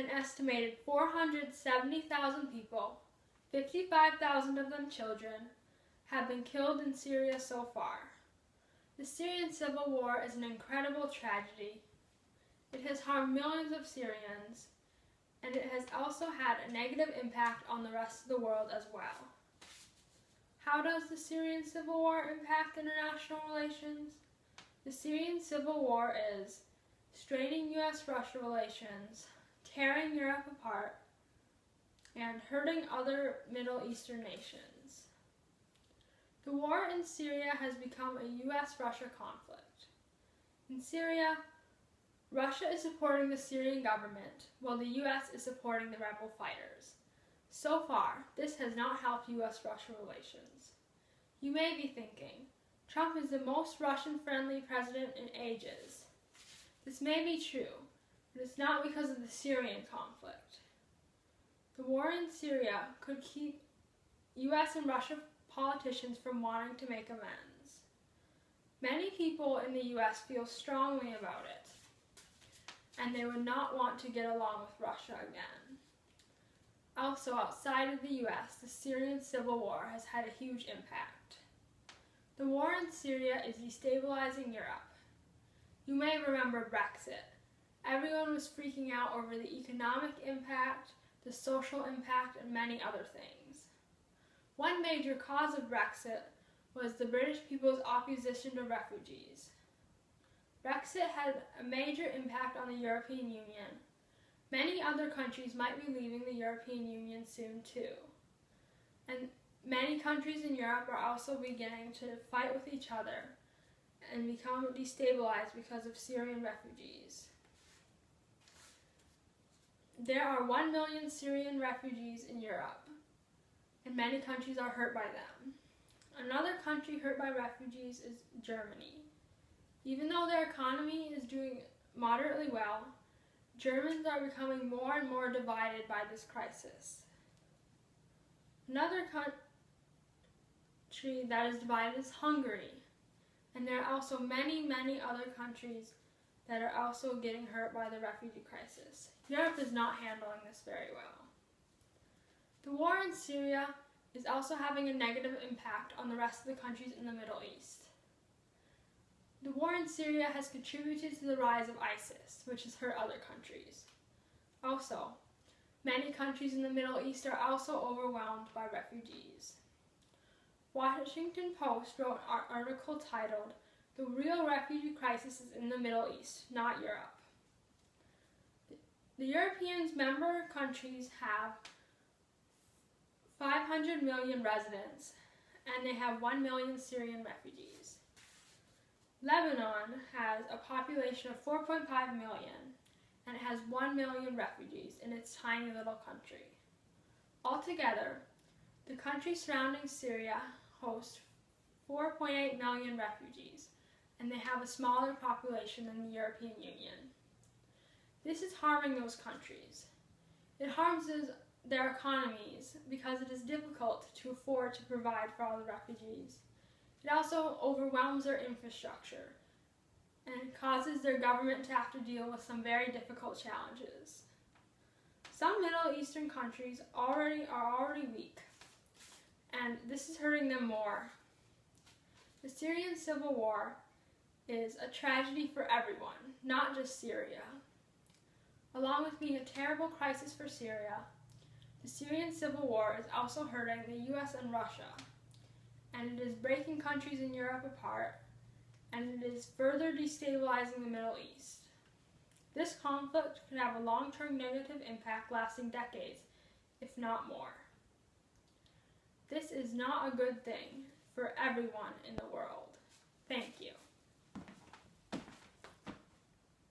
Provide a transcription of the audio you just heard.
An estimated 470,000 people, 55,000 of them children, have been killed in Syria so far. The Syrian civil war is an incredible tragedy. It has harmed millions of Syrians, and it has also had a negative impact on the rest of the world as well. How does the Syrian civil war impact international relations? The Syrian civil war is straining U.S.-Russia relations, tearing Europe apart, and hurting other Middle Eastern nations. The war in Syria has become a U.S.-Russia conflict. In Syria, Russia is supporting the Syrian government, while the U.S. is supporting the rebel fighters. So far, this has not helped U.S.-Russia relations. You may be thinking, Trump is the most Russian-friendly president in ages. This may be true, but it's not because of the Syrian conflict. The war in Syria could keep U.S. and Russia politicians from wanting to make amends. Many people in the U.S. feel strongly about it, and they would not want to get along with Russia again. Also, outside of the U.S., the Syrian civil war has had a huge impact. The war in Syria is destabilizing Europe. You may remember Brexit. Everyone was freaking out over the economic impact, the social impact, and many other things. One major cause of Brexit was the British people's opposition to refugees. Brexit had a major impact on the European Union. Many other countries might be leaving the European Union soon too. And many countries in Europe are also beginning to fight with each other and become destabilized because of Syrian refugees. There are 1 million Syrian refugees in Europe, and many countries are hurt by them. Another country hurt by refugees is Germany. Even though their economy is doing moderately well, Germans are becoming more and more divided by this crisis. Another country that is divided is Hungary, and there are also many, many other countries that are also getting hurt by the refugee crisis. Europe is not handling this very well. The war in Syria is also having a negative impact on the rest of the countries in the Middle East. The war in Syria has contributed to the rise of ISIS, which has hurt other countries. Also, many countries in the Middle East are also overwhelmed by refugees. Washington Post wrote an article titled, "The Real Refugee Crisis is in the Middle East, not Europe." The European member countries have 500 million residents, and they have 1 million Syrian refugees. Lebanon has a population of 4.5 million, and it has 1 million refugees in its tiny little country. Altogether, the countries surrounding Syria host 4.8 million refugees, and they have a smaller population than the European Union. This is harming those countries. It harms their economies because it is difficult to afford to provide for all the refugees. It also overwhelms their infrastructure and causes their government to have to deal with some very difficult challenges. Some Middle Eastern countries are already weak, and this is hurting them more. The Syrian civil war is a tragedy for everyone, not just Syria. Along with being a terrible crisis for Syria, the Syrian civil war is also hurting the U.S. and Russia, and it is breaking countries in Europe apart, and it is further destabilizing the Middle East. This conflict could have a long-term negative impact lasting decades, if not more. This is not a good thing for everyone in the world. Thank you.